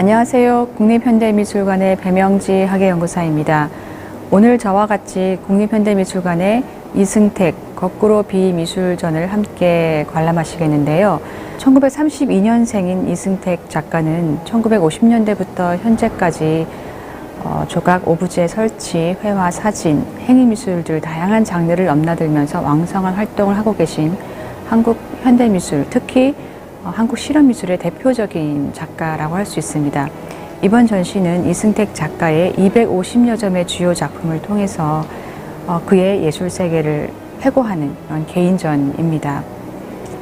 안녕하세요. 국립현대미술관의 배명지 학예연구사입니다. 오늘 저와 같이 국립현대미술관의 이승택 거꾸로 비미술전을 함께 관람하시겠는데요. 1932년생인 이승택 작가는 1950년대부터 현재까지 조각, 오브제 설치, 회화, 사진, 행위미술들 다양한 장르를 넘나들면서 왕성한 활동을 하고 계신 한국 현대미술, 특히 한국 실험미술의 대표적인 작가라고 할 수 있습니다. 이번 전시는 이승택 작가의 250여 점의 주요 작품을 통해서 그의 예술 세계를 회고하는 그런 개인전입니다.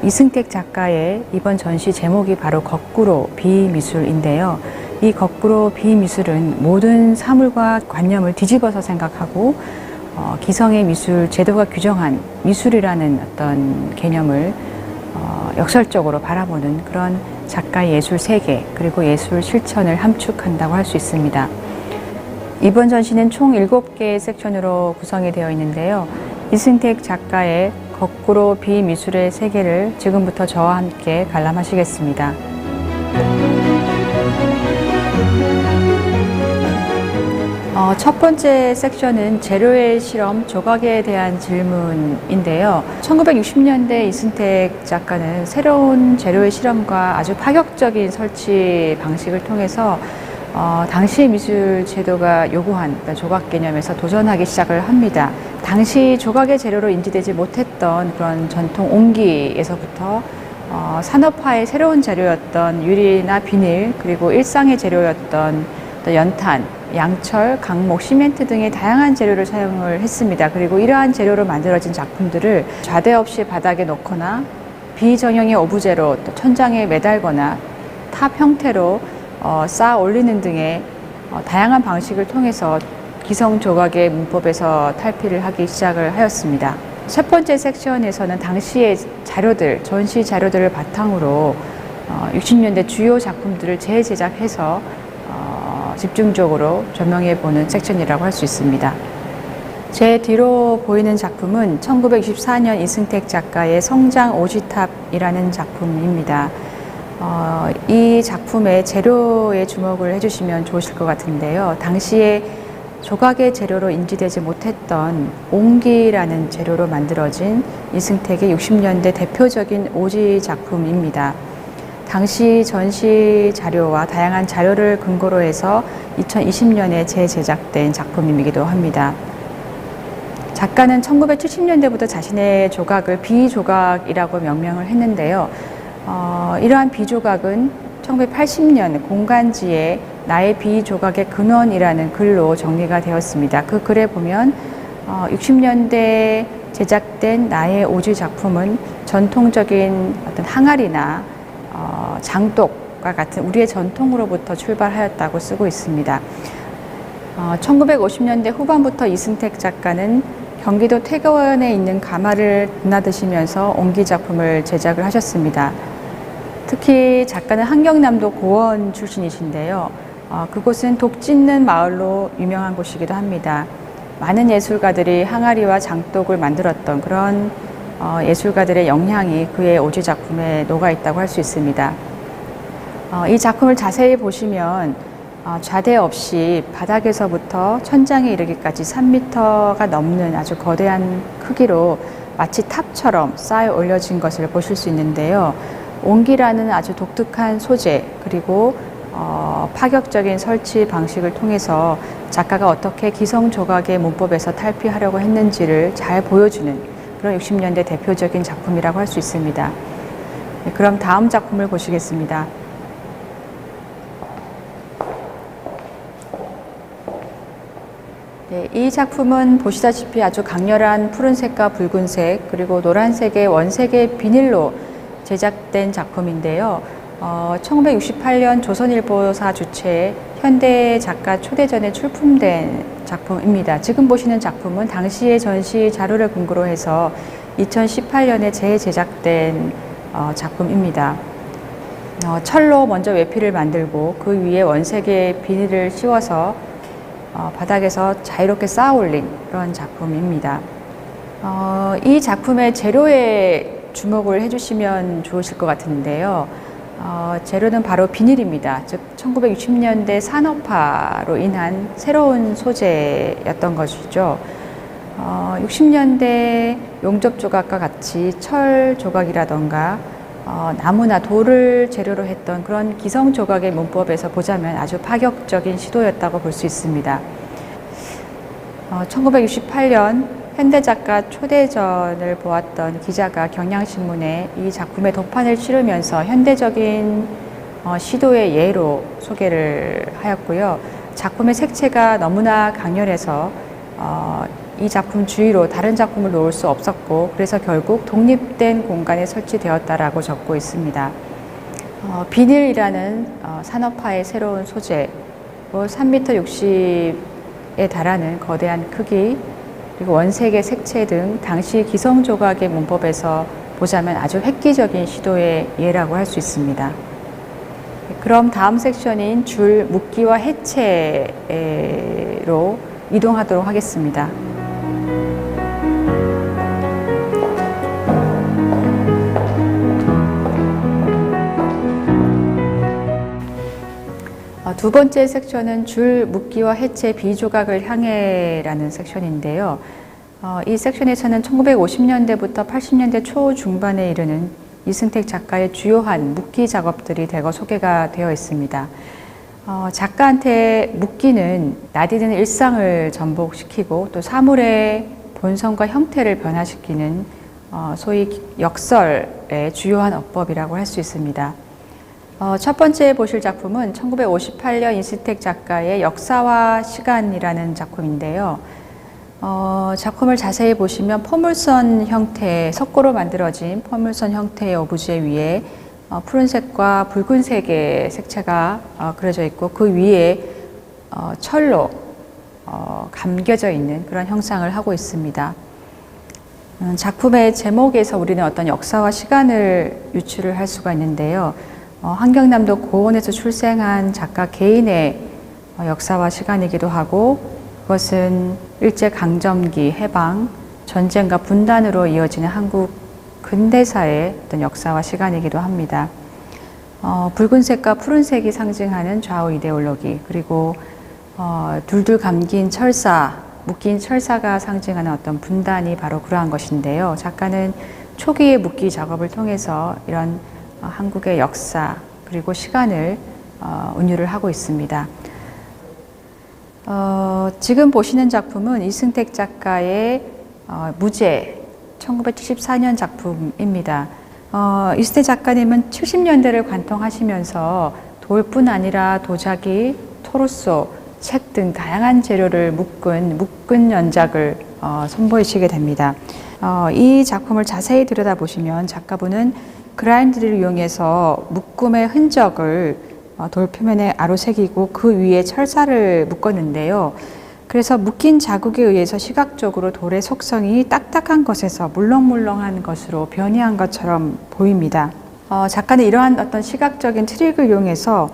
이승택 작가의 이번 전시 제목이 바로 거꾸로 비미술인데요. 이 거꾸로 비미술은 모든 사물과 관념을 뒤집어서 생각하고 기성의 미술 제도가 규정한 미술이라는 어떤 개념을 역설적으로 바라보는 그런 작가의 예술 세계 그리고 예술 실천을 함축한다고 할 수 있습니다. 이번 전시는 총 7개의 섹션으로 구성이 되어 있는데요. 이승택 작가의 거꾸로 비미술의 세계를 지금부터 저와 함께 관람하시겠습니다. 첫 번째 섹션은 재료의 실험, 조각에 대한 질문인데요. 1960년대 이승택 작가는 새로운 재료의 실험과 아주 파격적인 설치 방식을 통해서 당시 미술 제도가 요구한 조각 개념에서 도전하기 시작을 합니다. 당시 조각의 재료로 인지되지 못했던 그런 전통 옹기에서부터 산업화의 새로운 재료였던 유리나 비닐, 그리고 일상의 재료였던 연탄, 양철, 강목, 시멘트 등의 다양한 재료를 사용을 했습니다. 그리고 이러한 재료로 만들어진 작품들을 좌대 없이 바닥에 놓거나 비정형의 오브제로 또 천장에 매달거나 탑 형태로 쌓아 올리는 등의 다양한 방식을 통해서 기성 조각의 문법에서 탈피를 하기 시작을 하였습니다. 첫 번째 섹션에서는 당시의 자료들, 전시 자료들을 바탕으로 60년대 주요 작품들을 재제작해서 집중적으로 조명해보는 섹션이라고 할 수 있습니다. 제 뒤로 보이는 작품은 1964년 이승택 작가의 성장 오지탑이라는 작품입니다. 이 작품의 재료에 주목을 해주시면 좋으실 것 같은데요. 당시에 조각의 재료로 인지되지 못했던 옹기라는 재료로 만들어진 이승택의 60년대 대표적인 오지 작품입니다. 당시 전시 자료와 다양한 자료를 근거로 해서 2020년에 재제작된 작품이기도 합니다. 작가는 1970년대부터 자신의 조각을 비조각이라고 명명을 했는데요. 이러한 비조각은 1980년 공간지에 나의 비조각의 근원이라는 글로 정리가 되었습니다. 그 글에 보면 60년대 제작된 나의 오지 작품은 전통적인 어떤 항아리나 장독과 같은 우리의 전통으로부터 출발하였다고 쓰고 있습니다. 1950년대 후반부터 이승택 작가는 경기도 태교원에 있는 가마를 드나드시면서 옹기 작품을 제작을 하셨습니다. 특히 작가는 한경남도 고원 출신이신데요. 그곳은 독 짓는 마을로 유명한 곳이기도 합니다. 많은 예술가들이 항아리와 장독을 만들었던 그런 예술가들의 영향이 그의 오지 작품에 녹아 있다고 할 수 있습니다. 이 작품을 자세히 보시면 좌대 없이 바닥에서부터 천장에 이르기까지 3m가 넘는 아주 거대한 크기로 마치 탑처럼 쌓여 올려진 것을 보실 수 있는데요. 옹기라는 아주 독특한 소재 그리고 파격적인 설치 방식을 통해서 작가가 어떻게 기성 조각의 문법에서 탈피하려고 했는지를 잘 보여주는 그런 60년대 대표적인 작품이라고 할 수 있습니다. 네, 그럼 다음 작품을 보시겠습니다. 네, 이 작품은 보시다시피 아주 강렬한 푸른색과 붉은색 그리고 노란색의 원색의 비닐로 제작된 작품인데요. 1968년 조선일보사 주최 현대 작가 초대전에 출품된 작품입니다. 지금 보시는 작품은 당시의 전시 자료를 근거로 해서 2018년에 재제작된 작품입니다. 철로 먼저 외피를 만들고 그 위에 원색의 비닐을 씌워서 바닥에서 자유롭게 쌓아 올린 그런 작품입니다. 이 작품의 재료에 주목을 해주시면 좋으실 것 같은데요. 재료는 바로 비닐입니다. 즉 1960년대 산업화로 인한 새로운 소재였던 것이죠. 60년대 용접 조각과 같이 철 조각이라던가 나무나 돌을 재료로 했던 그런 기성 조각의 문법에서 보자면 아주 파격적인 시도였다고 볼 수 있습니다. 1968년 현대작가 초대전을 보았던 기자가 경향신문에 이 작품의 도판을 실으면서 현대적인 시도의 예로 소개를 하였고요. 작품의 색채가 너무나 강렬해서 이 작품 주위로 다른 작품을 놓을 수 없었고, 그래서 결국 독립된 공간에 설치되었다라고 적고 있습니다. 비닐이라는 산업화의 새로운 소재, 3m 60에 달하는 거대한 크기, 그리고 원색의 색채 등 당시 기성 조각의 문법에서 보자면 아주 획기적인 시도의 예라고 할 수 있습니다. 그럼 다음 섹션인 줄, 묶기와 해체로 이동하도록 하겠습니다. 두 번째 섹션은 줄, 묶기와 해체, 비조각을 향해라는 섹션인데요. 이 섹션에서는 1950년대부터 80년대 초중반에 이르는 이승택 작가의 주요한 묶기 작업들이 대거 소개가 되어 있습니다. 작가한테 묶기는 나디는 일상을 전복시키고 또 사물의 본성과 형태를 변화시키는 소위 역설의 주요한 어법이라고 할 수 있습니다. 첫 번째 보실 작품은 1958년 이승택 작가의 역사와 시간이라는 작품인데요. 작품을 자세히 보시면 포물선 형태, 석고로 만들어진 포물선 형태의 오브제 위에 푸른색과 붉은색의 색채가 그려져 있고, 그 위에 철로 감겨져 있는 그런 형상을 하고 있습니다. 작품의 제목에서 우리는 어떤 역사와 시간을 유추를 할 수가 있는데요. 한경남도 고원에서 출생한 작가 개인의 역사와 시간이기도 하고, 그것은 일제강점기, 해방, 전쟁과 분단으로 이어지는 한국 근대사의 어떤 역사와 시간이기도 합니다. 붉은색과 푸른색이 상징하는 좌우 이데올로기, 그리고 둘둘 감긴 철사, 묶인 철사가 상징하는 어떤 분단이 바로 그러한 것인데요. 작가는 초기의 묶기 작업을 통해서 이런 한국의 역사 그리고 시간을 은유를 하고 있습니다. 지금 보시는 작품은 이승택 작가의 무제 1974년 작품입니다. 이승택 작가님은 70년대를 관통하시면서 돌뿐 아니라 도자기, 토르소, 책 등 다양한 재료를 묶은 연작을 선보이시게 됩니다. 이 작품을 자세히 들여다보시면 작가분은 그라인드를 이용해서 묶음의 흔적을 돌 표면에 아로새기고 그 위에 철사를 묶었는데요. 그래서 묶인 자국에 의해서 시각적으로 돌의 속성이 딱딱한 것에서 물렁물렁한 것으로 변이한 것처럼 보입니다. 작가는 이러한 어떤 시각적인 트릭을 이용해서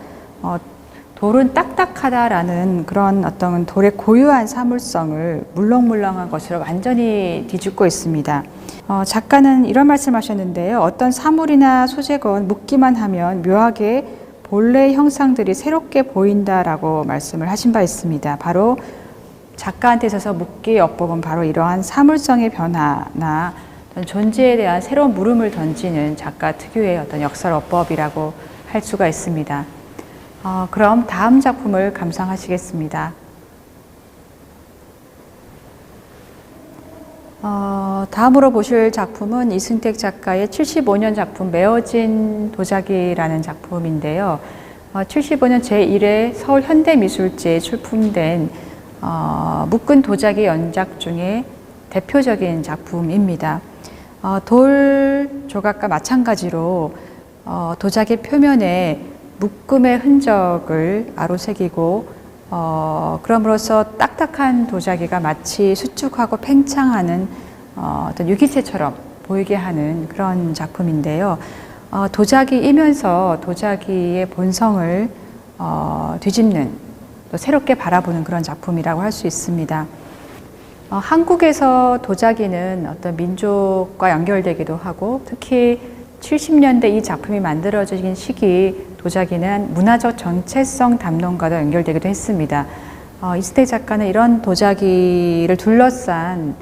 돌은 딱딱하다라는 그런 어떤 돌의 고유한 사물성을 물렁물렁한 것으로 완전히 뒤집고 있습니다. 작가는 이런 말씀하셨는데요. 어떤 사물이나 소재건 묶기만 하면 묘하게 본래의 형상들이 새롭게 보인다라고 말씀을 하신 바 있습니다. 바로 작가한테 있어서 묶기의 어법은 바로 이러한 사물성의 변화나 어떤 존재에 대한 새로운 물음을 던지는 작가 특유의 어떤 역설어법이라고 할 수가 있습니다. 그럼 다음 작품을 감상하시겠습니다. 다음으로 보실 작품은 이승택 작가의 75년 작품 메어진 도자기라는 작품인데요. 75년 제1회 서울 현대미술제에 출품된 묶은 도자기 연작 중에 대표적인 작품입니다. 돌 조각과 마찬가지로 도자기 표면에 묶음의 흔적을 아로새기고 그럼으로써 딱딱한 도자기가 마치 수축하고 팽창하는 어떤 유기체처럼 보이게 하는 그런 작품인데요. 도자기이면서 도자기의 본성을 뒤집는, 또 새롭게 바라보는 그런 작품이라고 할 수 있습니다. 한국에서 도자기는 어떤 민족과 연결되기도 하고, 특히 70년대 이 작품이 만들어진 시기 도자기는 문화적 정체성 담론과도 연결되기도 했습니다. 이승택 작가는 이런 도자기를 둘러싼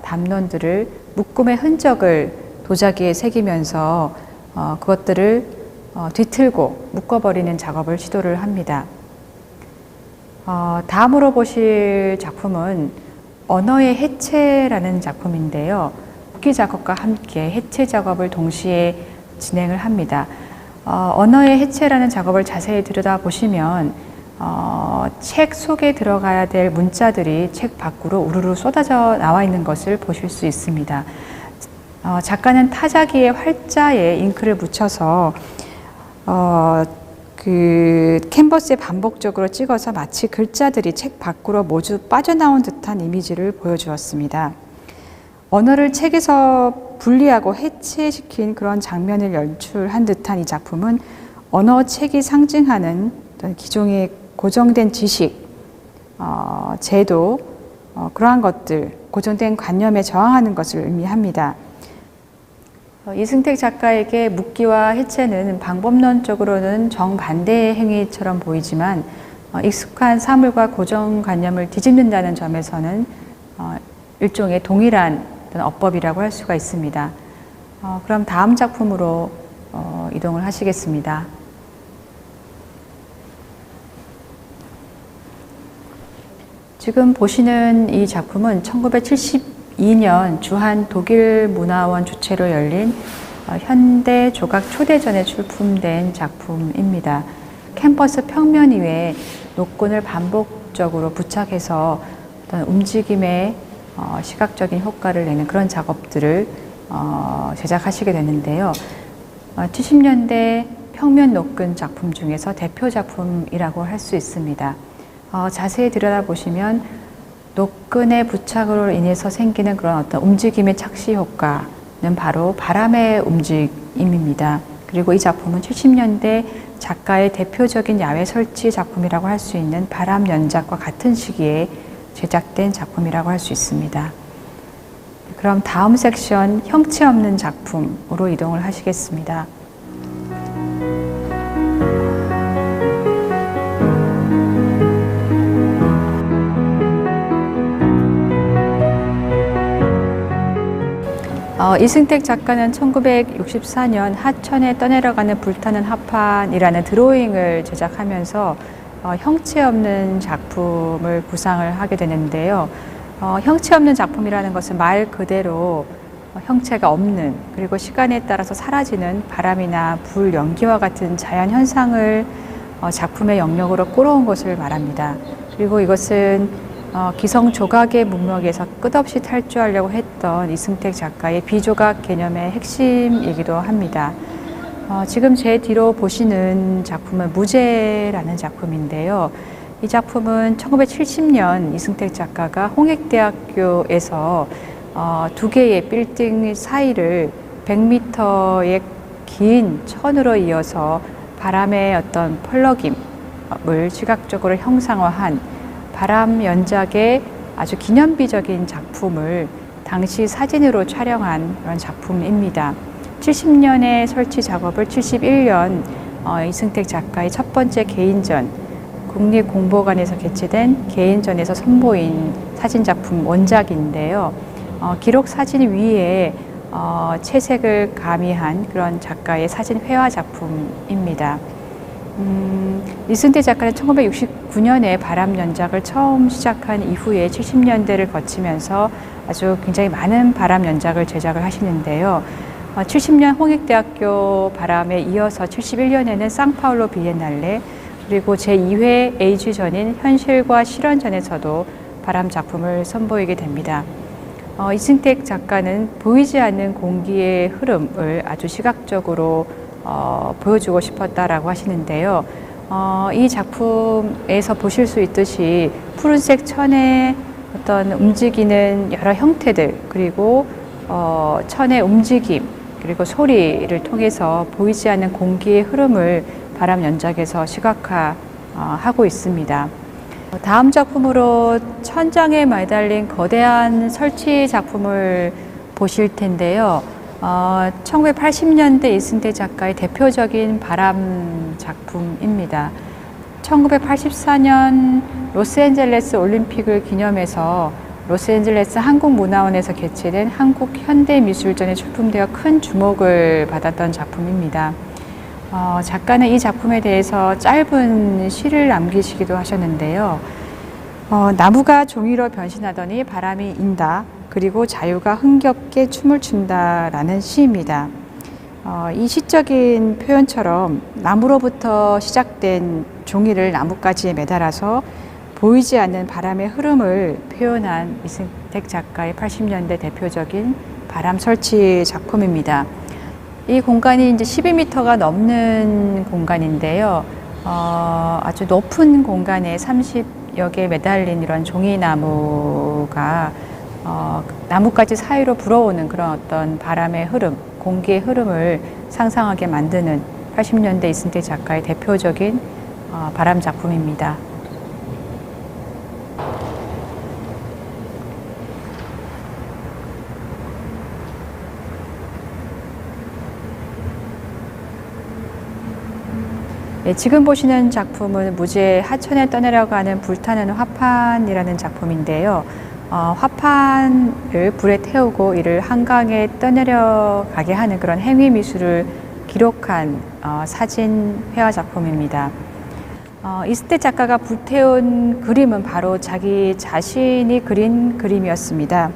담론들을 묶음의 흔적을 도자기에 새기면서 그것들을 뒤틀고 묶어버리는 작업을 시도를 합니다. 다음으로 보실 작품은 언어의 해체라는 작품인데요. 묶기 작업과 함께 해체 작업을 동시에 진행을 합니다. 언어의 해체라는 작업을 자세히 들여다보시면 책 속에 들어가야 될 문자들이 책 밖으로 우르르 쏟아져 나와 있는 것을 보실 수 있습니다. 작가는 타자기의 활자에 잉크를 묻혀서 그 캔버스에 반복적으로 찍어서 마치 글자들이 책 밖으로 모두 빠져나온 듯한 이미지를 보여주었습니다. 언어를 책에서 분리하고 해체시킨 그런 장면을 연출한 듯한 이 작품은 언어 책이 상징하는 기존의 고정된 지식, 제도, 그러한 것들, 고정된 관념에 저항하는 것을 의미합니다. 이승택 작가에게 묶기와 해체는 방법론적으로는 정반대의 행위처럼 보이지만 익숙한 사물과 고정관념을 뒤집는다는 점에서는 일종의 동일한 어법이라고 할 수가 있습니다. 그럼 다음 작품으로 이동을 하시겠습니다. 지금 보시는 이 작품은 1972년 주한 독일문화원 주최로 열린 현대 조각 초대전에 출품된 작품입니다. 캔버스 평면 위에 노끈을 반복적으로 부착해서 어떤 움직임의 시각적인 효과를 내는 그런 작업들을 제작하시게 되는데요. 70년대 평면 노끈 작품 중에서 대표 작품이라고 할 수 있습니다. 자세히 들여다보시면 노끈의 부착으로 인해서 생기는 그런 어떤 움직임의 착시 효과는 바로 바람의 움직임입니다. 그리고 이 작품은 70년대 작가의 대표적인 야외 설치 작품이라고 할 수 있는 바람 연작과 같은 시기에 제작된 작품이라고 할 수 있습니다. 그럼 다음 섹션 형체 없는 작품으로 이동을 하시겠습니다. 이승택 작가는 1964년 하천에 떠내려가는 불타는 하판이라는 드로잉을 제작하면서 형체 없는 작품을 구상을 하게 되는데요. 형체 없는 작품이라는 것은 말 그대로 형체가 없는, 그리고 시간에 따라서 사라지는 바람이나 불, 연기와 같은 자연 현상을 작품의 영역으로 끌어온 것을 말합니다. 그리고 이것은 기성 조각의 문맥에서 끝없이 탈주하려고 했던 이승택 작가의 비조각 개념의 핵심이기도 합니다. 지금 제 뒤로 보시는 작품은 무제라는 작품인데요. 이 작품은 1970년 이승택 작가가 홍익대학교에서 두 개의 빌딩 사이를 100m의 긴 천으로 이어서 바람의 어떤 펄럭임을 시각적으로 형상화한 바람 연작의 아주 기념비적인 작품을 당시 사진으로 촬영한 그런 작품입니다. 70년의 설치 작업을 71년 이승택 작가의 첫 번째 개인전, 국립공보관에서 개최된 개인전에서 선보인 사진작품 원작인데요. 기록 사진 위에 채색을 가미한 그런 작가의 사진 회화 작품입니다. 이승택 작가는 1969년에 바람 연작을 처음 시작한 이후에 70년대를 거치면서 아주 굉장히 많은 바람 연작을 제작을 하시는데요. 70년 홍익대학교 바람에 이어서 71년에는 상파울로 비엔날레, 그리고 제2회 에이지전인 현실과 실현전에서도 바람 작품을 선보이게 됩니다. 이승택 작가는 보이지 않는 공기의 흐름을 아주 시각적으로 보여주고 싶었다라고 하시는데요. 이 작품에서 보실 수 있듯이 푸른색 천의 어떤 움직이는 여러 형태들, 그리고 천의 움직임, 그리고 소리를 통해서 보이지 않는 공기의 흐름을 바람 연작에서 시각화하고 있습니다. 다음 작품으로 천장에 매달린 거대한 설치 작품을 보실 텐데요. 1980년대 이승택 작가의 대표적인 바람 작품입니다. 1984년 로스앤젤레스 올림픽을 기념해서 로스앤젤레스 한국문화원에서 개최된 한국현대미술전에 출품되어 큰 주목을 받았던 작품입니다. 작가는 이 작품에 대해서 짧은 시를 남기시기도 하셨는데요. 나무가 종이로 변신하더니 바람이 인다. 그리고 자유가 흥겹게 춤을 춘다라는 시입니다. 이 시적인 표현처럼 나무로부터 시작된 종이를 나뭇가지에 매달아서 보이지 않는 바람의 흐름을 표현한 이승택 작가의 80년대 대표적인 바람 설치 작품입니다. 이 공간이 이제 12m가 넘는 공간인데요. 아주 높은 공간에 30여 개 매달린 이런 종이나무가 나뭇가지 사이로 불어오는 그런 어떤 바람의 흐름, 공기의 흐름을 상상하게 만드는 80년대 이승택 작가의 대표적인 바람 작품입니다. 네, 지금 보시는 작품은 무제 하천에 떠내려가는 불타는 화판이라는 작품인데요. 화판을 불에 태우고 이를 한강에 떠내려가게 하는 그런 행위 미술을 기록한 사진 회화 작품입니다. 이승택 작가가 불태운 그림은 바로 자기 자신이 그린 그림이었습니다.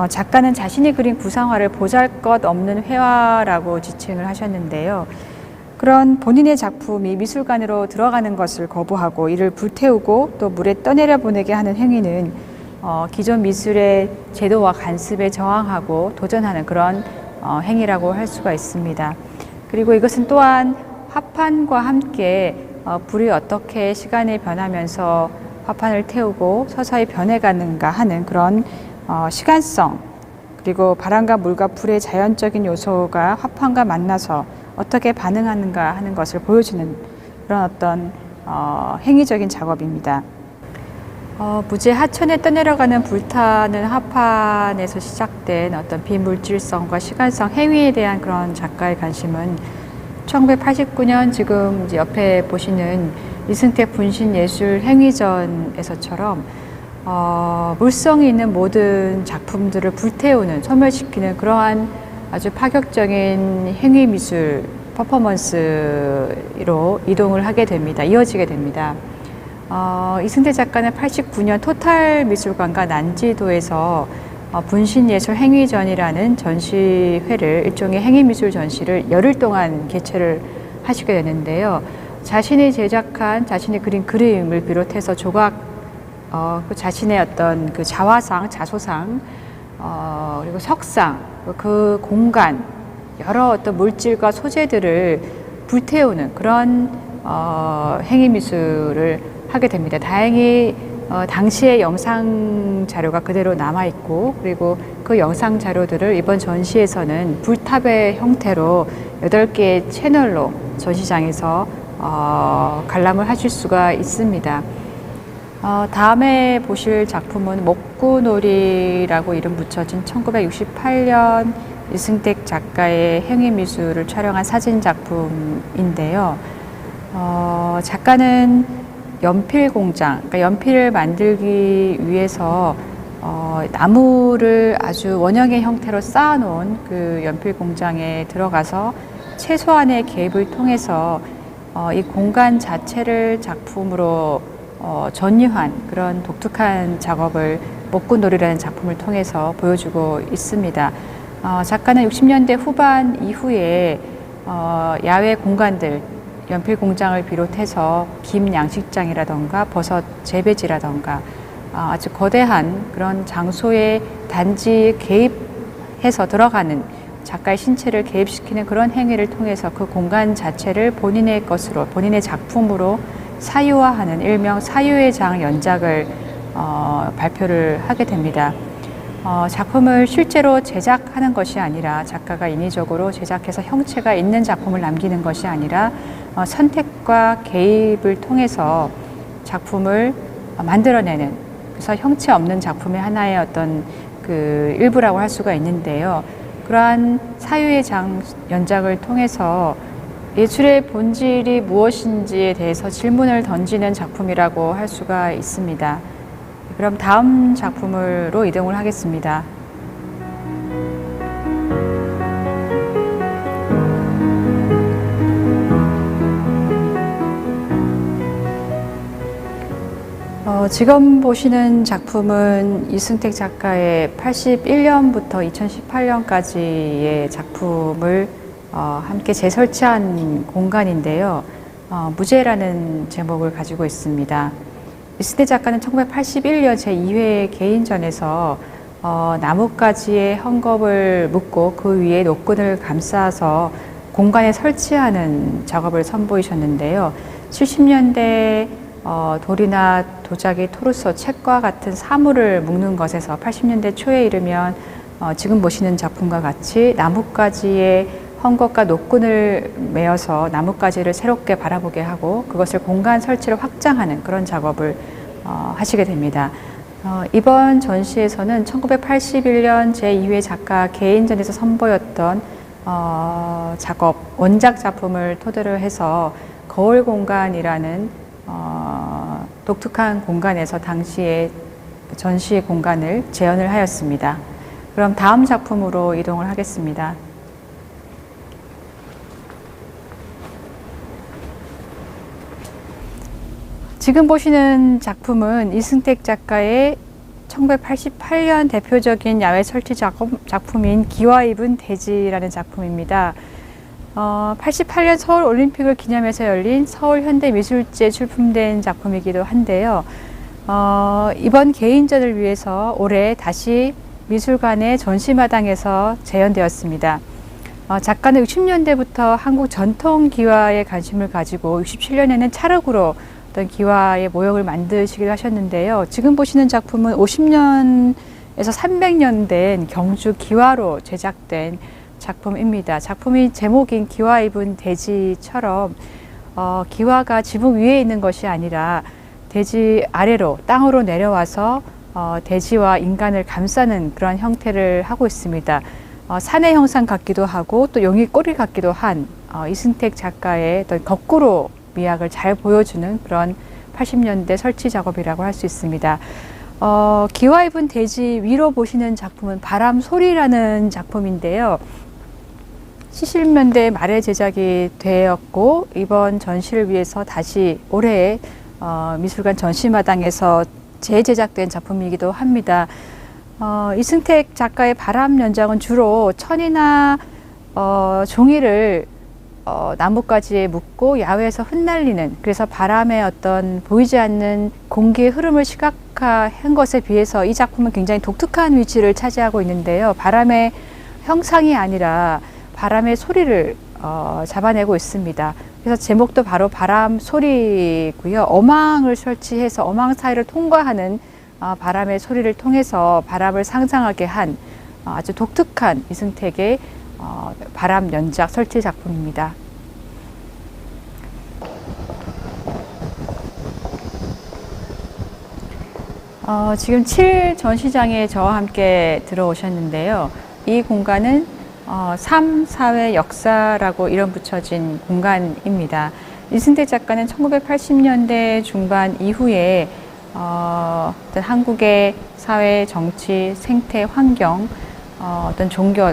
작가는 자신이 그린 구상화를 보잘것없는 회화라고 지칭을 하셨는데요. 그런 본인의 작품이 미술관으로 들어가는 것을 거부하고 이를 불태우고 또 물에 떠내려 보내게 하는 행위는 기존 미술의 제도와 간습에 저항하고 도전하는 그런 행위라고 할 수가 있습니다. 그리고 이것은 또한 화판과 함께 불이 어떻게 시간이 변하면서 화판을 태우고 서서히 변해가는가 하는 그런 시간성, 그리고 바람과 물과 불의 자연적인 요소가 화판과 만나서 어떻게 반응하는가 하는 것을 보여주는 그런 어떤 행위적인 작업입니다. 무제 하천에 떠내려가는 불타는 화판에서 시작된 어떤 비물질성과 시간성 행위에 대한 그런 작가의 관심은 1989년 지금 이제 옆에 보시는 이승택 분신예술 행위전에서처럼 물성이 있는 모든 작품들을 불태우는, 소멸시키는 그러한 아주 파격적인 행위 미술 퍼포먼스로 이동을 하게 됩니다. 이어지게 됩니다. 이승택 작가는 89년 토탈 미술관과 난지도에서 분신예술 행위전이라는 전시회를, 일종의 행위미술 전시를 열흘 동안 개최를 하시게 되는데요. 자신이 제작한, 자신이 그린 그림을 비롯해서 조각, 자신의 어떤 그 자화상, 자소상, 그리고 석상, 그 공간, 여러 어떤 물질과 소재들을 불태우는 그런 행위미술을 하게 됩니다. 다행히 당시의 영상 자료가 그대로 남아있고, 그리고 그 영상 자료들을 이번 전시에서는 불탑의 형태로 8개의 채널로 전시장에서 관람을 하실 수가 있습니다. 다음에 보실 작품은 목구놀이라고 이름 붙여진 1968년 이승택 작가의 행위미술을 촬영한 사진 작품인데요. 작가는 연필 공장, 그러니까 연필을 만들기 위해서 나무를 아주 원형의 형태로 쌓아놓은 그 연필 공장에 들어가서 최소한의 개입을 통해서 이 공간 자체를 작품으로 전유한 그런 독특한 작업을 목구놀이라는 작품을 통해서 보여주고 있습니다. 작가는 60년대 후반 이후에 야외 공간들, 연필 공장을 비롯해서 김 양식장이라던가 버섯 재배지라던가 아주 거대한 그런 장소에 단지 개입해서 들어가는, 작가의 신체를 개입시키는 그런 행위를 통해서 그 공간 자체를 본인의 것으로, 본인의 작품으로 사유화하는 일명 사유의 장 연작을 발표를 하게 됩니다. 작품을 실제로 제작하는 것이 아니라, 작가가 인위적으로 제작해서 형체가 있는 작품을 남기는 것이 아니라 선택과 개입을 통해서 작품을 만들어내는, 그래서 형체 없는 작품의 하나의 어떤 그 일부라고 할 수가 있는데요. 그러한 사유의 연작을 통해서 예술의 본질이 무엇인지에 대해서 질문을 던지는 작품이라고 할 수가 있습니다. 그럼 다음 작품으로 이동을 하겠습니다. 지금 보시는 작품은 이승택 작가의 81년부터 2018년까지의 작품을 함께 재설치한 공간인데요. 무죄라는 제목을 가지고 있습니다. 이승택 작가는 1981년 제2회 개인전에서 나뭇가지에 헝겊을 묶고 그 위에 노끈을 감싸서 공간에 설치하는 작업을 선보이셨는데요. 70년대 돌이나 도자기, 토르소, 책과 같은 사물을 묶는 것에서 80년대 초에 이르면 지금 보시는 작품과 같이 나뭇가지에 헝겊과 노끈을 메어서 나뭇가지를 새롭게 바라보게 하고 그것을 공간 설치를 확장하는 그런 작업을 하시게 됩니다. 이번 전시에서는 1981년 제2회 작가 개인전에서 선보였던 작업, 원작 작품을 토대로 해서 거울 공간이라는 독특한 공간에서 당시의 전시 공간을 재현을 하였습니다. 그럼 다음 작품으로 이동을 하겠습니다. 지금 보시는 작품은 이승택 작가의 1988년 대표적인 야외 설치 작품인 기와 입은 대지라는 작품입니다. 88년 서울 올림픽을 기념해서 열린 서울 현대미술제 출품된 작품이기도 한데요. 이번 개인전을 위해서 올해 다시 미술관의 전시마당에서 재현되었습니다. 작가는 60년대부터 한국 전통 기와에 관심을 가지고 67년에는 찰흙으로 어떤 기와의 모형을 만드시기도 하셨는데요. 지금 보시는 작품은 50년에서 300년 된 경주 기와로 제작된 작품입니다. 작품이 제목인 기와 입은 대지처럼 기와가 지붕 위에 있는 것이 아니라 대지 아래로 땅으로 내려와서 대지와 인간을 감싸는 그런 형태를 하고 있습니다. 산의 형상 같기도 하고 또 용이 꼬리 같기도 한 이승택 작가의 어떤 거꾸로 미학을 잘 보여주는 그런 80년대 설치 작업이라고 할 수 있습니다. 기와 입은 대지 위로 보시는 작품은 바람 소리라는 작품인데요. 70년대 말에 제작이 되었고 이번 전시를 위해서 다시 올해 미술관 전시마당에서 재제작된 작품이기도 합니다. 이승택 작가의 바람 연작은 주로 천이나 종이를 나뭇가지에 묶고 야외에서 흩날리는, 그래서 바람의 어떤 보이지 않는 공기의 흐름을 시각화한 것에 비해서 이 작품은 굉장히 독특한 위치를 차지하고 있는데요. 바람의 형상이 아니라 바람의 소리를 잡아내고 있습니다. 그래서 제목도 바로 바람 소리고요. 어망을 설치해서 어망 사이를 통과하는 바람의 소리를 통해서 바람을 상상하게 한 아주 독특한 이승택의 바람 연작 설치 작품입니다. 지금 7 전시장에 저와 함께 들어오셨는데요. 이 공간은 삶, 사회, 역사라고 이름 붙여진 공간입니다. 이승택 작가는 1980년대 중반 이후에 어떤 한국의 사회, 정치, 생태, 환경, 어떤 종교,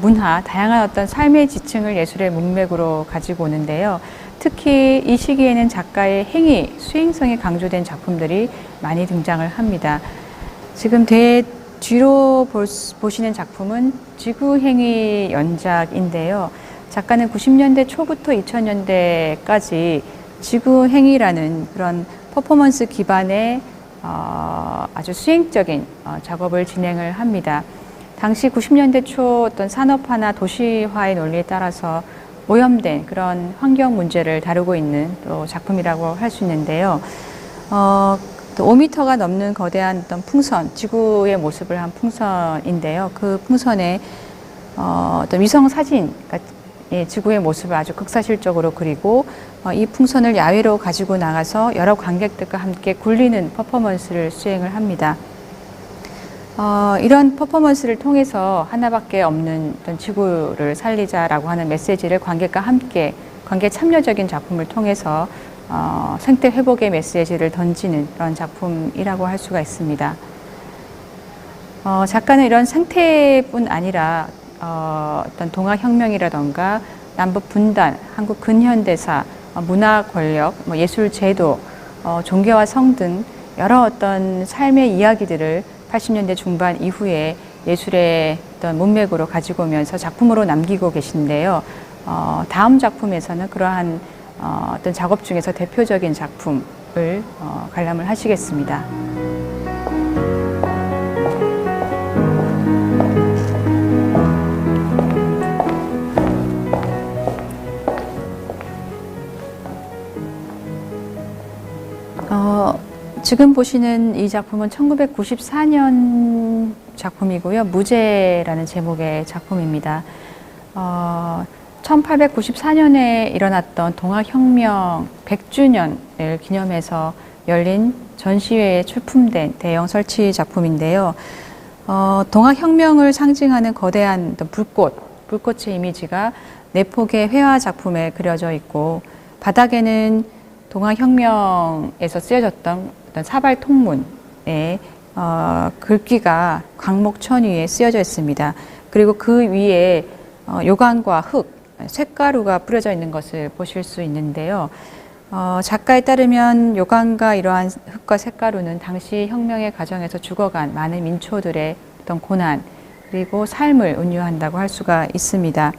문화, 다양한 어떤 삶의 지층을 예술의 문맥으로 가지고 오는데요. 특히 이 시기에는 작가의 행위, 수행성이 강조된 작품들이 많이 등장을 합니다. 지금 뒤로 보시는 작품은 지구행위 연작인데요. 작가는 90년대 초부터 2000년대까지 지구행위라는 그런 퍼포먼스 기반의 아주 수행적인 작업을 진행을 합니다. 당시 90년대 초 어떤 산업화나 도시화의 논리에 따라서 오염된 그런 환경 문제를 다루고 있는 또 작품이라고 할 수 있는데요. 5m가 넘는 거대한 어떤 풍선, 지구의 모습을 한 풍선인데요. 그 풍선에 어떤 위성 사진, 지구의 모습을 아주 극사실적으로 그리고 이 풍선을 야외로 가지고 나가서 여러 관객들과 함께 굴리는 퍼포먼스를 수행을 합니다. 이런 퍼포먼스를 통해서 하나밖에 없는 어떤 지구를 살리자라고 하는 메시지를 관객과 함께 관객 참여적인 작품을 통해서 생태 회복의 메시지를 던지는 그런 작품이라고 할 수가 있습니다. 작가는 이런 생태뿐 아니라 어떤 동아혁명이라던가 남북 분단, 한국 근현대사, 문화 권력, 예술 제도, 종교와 성 등 여러 어떤 삶의 이야기들을 80년대 중반 이후에 예술의 어떤 문맥으로 가지고 오면서 작품으로 남기고 계신데요. 다음 작품에서는 그러한 어떤 작업 중에서 대표적인 작품을 관람을 하시겠습니다. 지금 보시는 이 작품은 1994년 작품이고요. 무제라는 제목의 작품입니다. 1894년에 일어났던 동아혁명 100주년을 기념해서 열린 전시회에 출품된 대형 설치 작품인데요. 동아혁명을 상징하는 거대한 불꽃의 이미지가 네폭의 회화 작품에 그려져 있고, 바닥에는 동아혁명에서 쓰여졌던 어떤 사발 통문의 글귀가 광목천 위에 쓰여져 있습니다. 그리고 그 위에 요강과 흙, 쇳가루가 뿌려져 있는 것을 보실 수 있는데요. 작가에 따르면 요강과 이러한 흙과 쇳가루는 당시 혁명의 과정에서 죽어간 많은 민초들의 어떤 고난 그리고 삶을 은유한다고 할 수가 있습니다.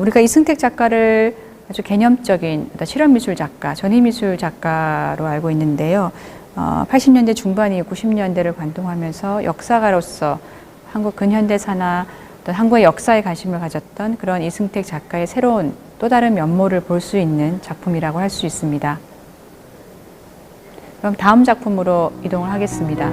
우리가 이승택 작가를 아주 개념적인 실험미술 작가, 전위미술 작가로 알고 있는데요. 80년대 중반이 90년대를 관통하면서 역사가로서 한국 근현대사나 어떤 한국의 역사에 관심을 가졌던 그런 이승택 작가의 새로운 또 다른 면모를 볼 수 있는 작품이라고 할 수 있습니다. 그럼 다음 작품으로 이동을 하겠습니다.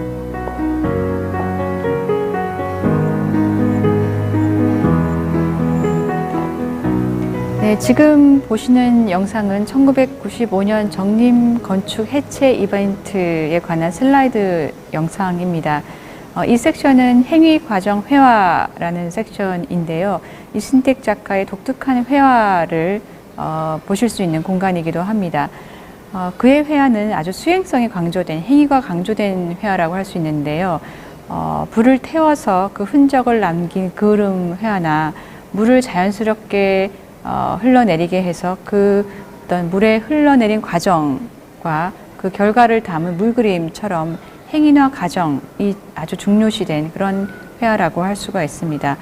네, 지금 보시는 영상은 1995년 정림 건축 해체 이벤트에 관한 슬라이드 영상입니다. 이 섹션은 행위 과정 회화라는 섹션인데요. 이승택 작가의 독특한 회화를 보실 수 있는 공간이기도 합니다. 그의 회화는 아주 수행성이 강조된, 행위가 강조된 회화라고 할 수 있는데요. 불을 태워서 그 흔적을 남긴 그을음 회화나 물을 자연스럽게 흘러내리게 해서 그 어떤 물에 흘러내린 과정과 그 결과를 담은 물그림처럼 행위나 과정이 아주 중요시된 그런 회화라고 할 수가 있습니다.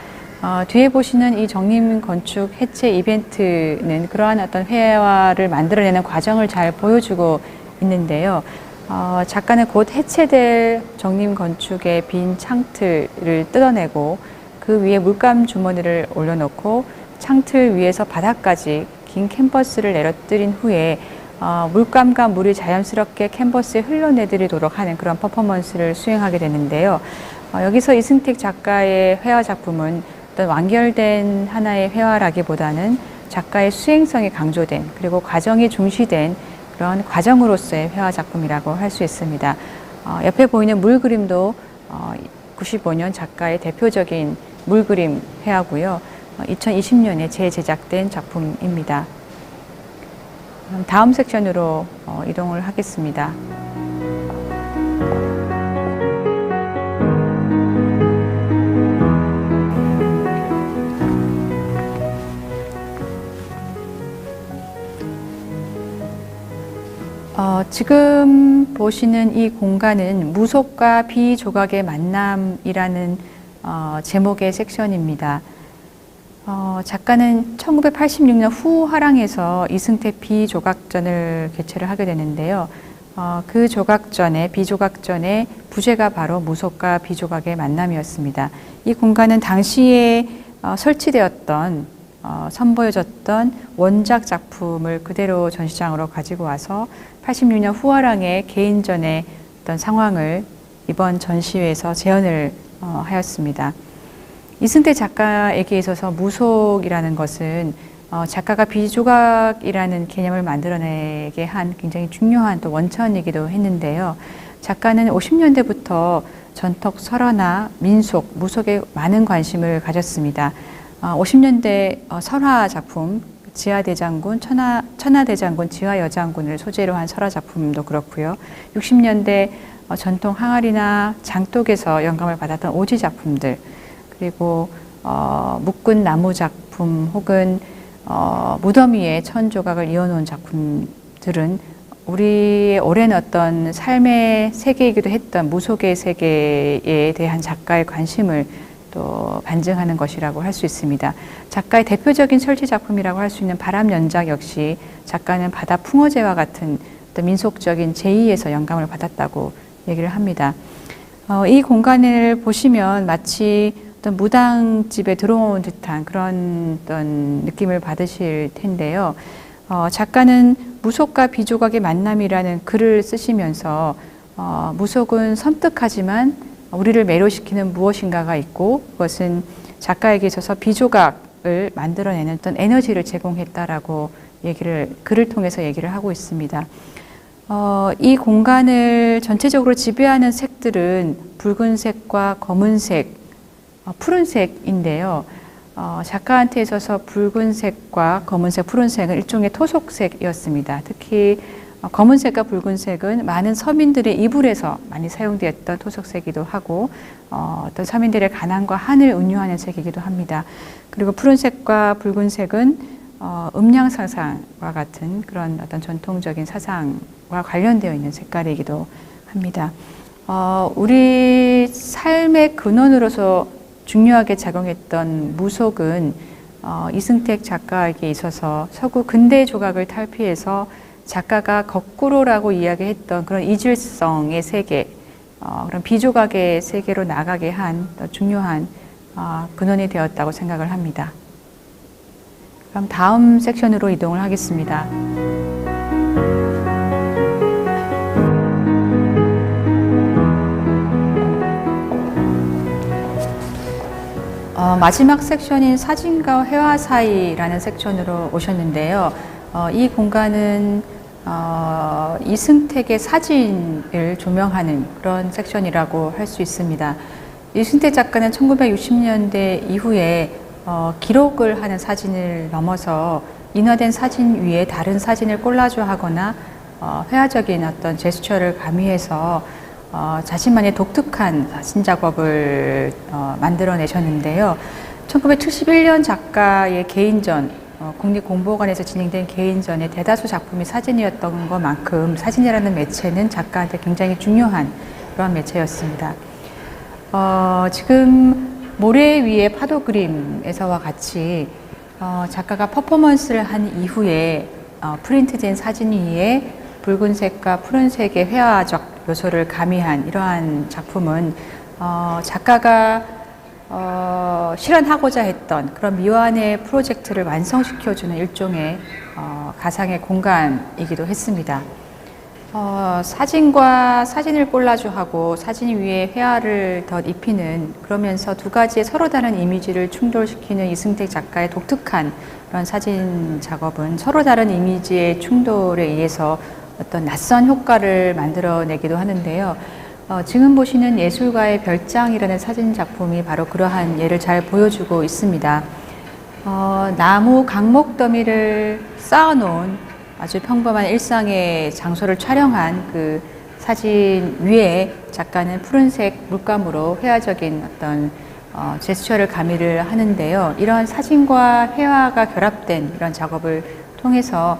뒤에 보시는 이 정림 건축 해체 이벤트는 그러한 어떤 회화를 만들어내는 과정을 잘 보여주고 있는데요. 작가는 곧 해체될 정림 건축의 빈 창틀을 뜯어내고 그 위에 물감 주머니를 올려놓고 창틀 위에서 바닥까지 긴 캔버스를 내려뜨린 후에 물감과 물이 자연스럽게 캔버스에 흘러내리도록 하는 그런 퍼포먼스를 수행하게 되는데요. 여기서 이승택 작가의 회화 작품은 어떤 완결된 하나의 회화라기보다는 작가의 수행성이 강조된 그리고 과정이 중시된 그런 과정으로서의 회화 작품이라고 할 수 있습니다. 옆에 보이는 물그림도 95년 작가의 대표적인 물그림 회화고요. 2020년에 재제작된 작품입니다. 다음 섹션으로 이동을 하겠습니다. 지금 보시는 이 공간은 무속과 비조각의 만남이라는 제목의 섹션입니다. 작가는 1986년 후화랑에서 이승택 비조각전을 개최를 하게 되는데요. 그 비조각전의 부제가 바로 무속과 비조각의 만남이었습니다. 이 공간은 당시에 설치되었던 선보여졌던 원작 작품을 그대로 전시장으로 가지고 와서 86년 후화랑의 개인전의 어떤 상황을 이번 전시회에서 재현을 하였습니다. 이승택 작가에게 있어서 무속이라는 것은 작가가 비조각이라는 개념을 만들어내게 한 굉장히 중요한 또 원천이기도 했는데요. 작가는 50년대부터 전통 설화나 민속, 무속에 많은 관심을 가졌습니다. 50년대 설화 작품, 지하대장군, 천하대장군, 지화여장군을 소재로 한 설화 작품도 그렇고요. 60년대 전통 항아리나 장독에서 영감을 받았던 오지 작품들, 그리고 묶은 나무 작품 혹은 무덤 위에 천 조각을 이어놓은 작품들은 우리의 오랜 어떤 삶의 세계이기도 했던 무속의 세계에 대한 작가의 관심을 또 반증하는 것이라고 할 수 있습니다. 작가의 대표적인 설치 작품이라고 할 수 있는 바람연작 역시 작가는 바다 풍어제와 같은 어떤 민속적인 제의에서 영감을 받았다고 얘기를 합니다. 이 공간을 보시면 마치 어떤 무당집에 들어온 듯한 그런 어떤 느낌을 받으실 텐데요. 작가는 무속과 비조각의 만남이라는 글을 쓰시면서 무속은 섬뜩하지만 우리를 매료시키는 무엇인가가 있고 그것은 작가에게 있어서 비조각을 만들어내는 어떤 에너지를 제공했다라고 글을 통해서 얘기를 하고 있습니다. 이 공간을 전체적으로 지배하는 색들은 붉은색과 검은색, 푸른색인데요. 작가한테 있어서 붉은색과 검은색, 푸른색은 일종의 토속색이었습니다. 특히 검은색과 붉은색은 많은 서민들의 이불에서 많이 사용되었던 토속색이기도 하고 어떤 서민들의 가난과 한을 은유하는 색이기도 합니다. 그리고 푸른색과 붉은색은 음양 사상과 같은 그런 어떤 전통적인 사상과 관련되어 있는 색깔이기도 합니다. 우리 삶의 근원으로서 중요하게 작용했던 무속은 이승택 작가에게 있어서 서구 근대 조각을 탈피해서 작가가 거꾸로라고 이야기했던 그런 이질성의 세계, 그런 비조각의 세계로 나가게 한 중요한 근원이 되었다고 생각을 합니다. 그럼 다음 섹션으로 이동을 하겠습니다. 마지막 섹션인 사진과 회화 사이라는 섹션으로 오셨는데요. 이 공간은 이승택의 사진을 조명하는 그런 섹션이라고 할 수 있습니다. 이승택 작가는 1960년대 이후에 기록을 하는 사진을 넘어서 인화된 사진 위에 다른 사진을 콜라주하거나 회화적인 어떤 제스처를 가미해서 자신만의 독특한 사진 작업을 만들어내셨는데요. 1971년 작가의 개인전, 국립공보관에서 진행된 개인전의 대다수 작품이 사진이었던 것만큼 사진이라는 매체는 작가한테 굉장히 중요한 그런 매체였습니다. 지금 모래 위의 파도 그림에서와 같이 작가가 퍼포먼스를 한 이후에 프린트된 사진 위에 붉은색과 푸른색의 회화적 요소를 가미한 이러한 작품은 작가가 실현하고자 했던 그런 미완의 프로젝트를 완성시켜주는 일종의 가상의 공간이기도 했습니다. 사진과 사진을 콜라주하고 사진 위에 회화를 덧입히는, 그러면서 두 가지의 서로 다른 이미지를 충돌시키는 이승택 작가의 독특한 그런 사진 작업은 서로 다른 이미지의 충돌에 의해서 어떤 낯선 효과를 만들어내기도 하는데요. 지금 보시는 예술가의 별장이라는 사진 작품이 바로 그러한 예를 잘 보여주고 있습니다. 나무 강목 더미를 쌓아놓은 아주 평범한 일상의 장소를 촬영한 그 사진 위에 작가는 푸른색 물감으로 회화적인 어떤 제스처를 가미를 하는데요. 이런 사진과 회화가 결합된 이런 작업을 통해서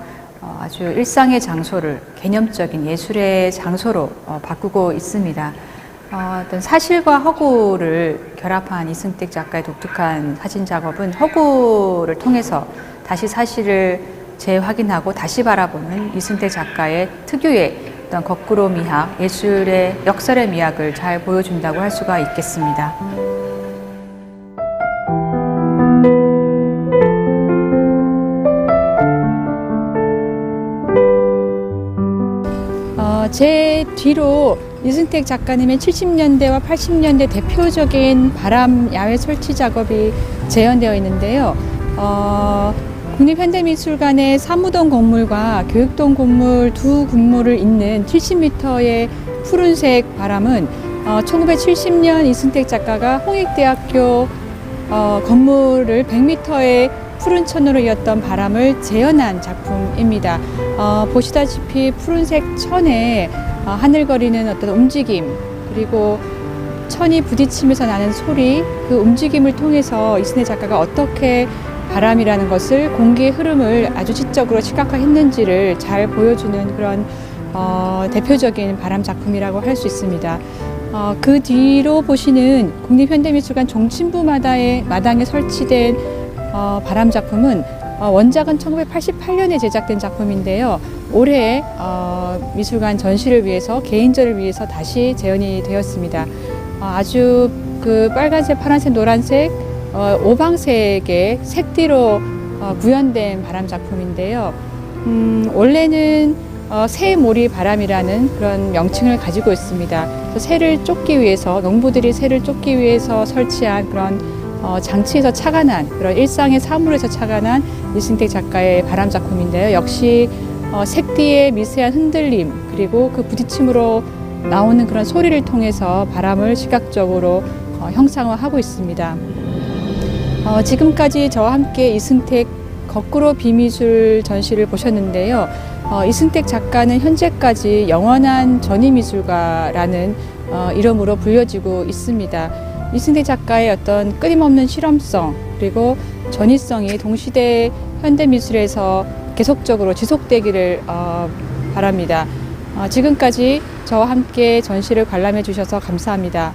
아주 일상의 장소를 개념적인 예술의 장소로 바꾸고 있습니다. 어떤 사실과 허구를 결합한 이승택 작가의 독특한 사진 작업은 허구를 통해서 다시 사실을 재확인하고 다시 바라보는 이승택 작가의 특유의 어떤 거꾸로 미학, 예술의 역설의 미학을 잘 보여준다고 할 수가 있겠습니다. 제 뒤로 이승택 작가님의 70년대와 80년대 대표적인 바람 야외 설치 작업이 재현되어 있는데요. 국립현대미술관의 사무동 건물과 교육동 건물 두 건물을 잇는 70m의 푸른색 바람은 1970년 이승택 작가가 홍익대학교 건물을 100m의 푸른 천으로 이었던 바람을 재현한 작품입니다. 보시다시피 푸른색 천에 하늘거리는 어떤 움직임, 그리고 천이 부딪히면서 나는 소리, 그 움직임을 통해서 이승택 작가가 어떻게 바람이라는 것을 공기의 흐름을 아주 지적으로 시각화했는지를 잘 보여주는 그런 대표적인 바람 작품이라고 할 수 있습니다. 그 뒤로 보시는 국립현대미술관 종친부 마당에 설치된 바람 작품은 원작은 1988년에 제작된 작품인데요. 올해 미술관 전시를 위해서, 개인전을 위해서 다시 재현이 되었습니다. 아주 그 빨간색, 파란색, 노란색, 오방색의 색띠로 구현된 바람 작품인데요. 원래는 새모리 바람이라는 그런 명칭을 가지고 있습니다. 새를 쫓기 위해서, 농부들이 새를 쫓기 위해서 설치한 그런 장치에서 착안한, 그런 일상의 사물에서 착안한 이승택 작가의 바람 작품인데요. 역시 색띠의 미세한 흔들림, 그리고 그 부딪힘으로 나오는 그런 소리를 통해서 바람을 시각적으로 형상화하고 있습니다. 지금까지 저와 함께 이승택 거꾸로 비미술 전시를 보셨는데요. 이승택 작가는 현재까지 영원한 전위미술가라는 이름으로 불려지고 있습니다. 이승택 작가의 어떤 끊임없는 실험성, 그리고 전위성이 동시대 현대미술에서 계속적으로 지속되기를 바랍니다. 지금까지 저와 함께 전시를 관람해 주셔서 감사합니다.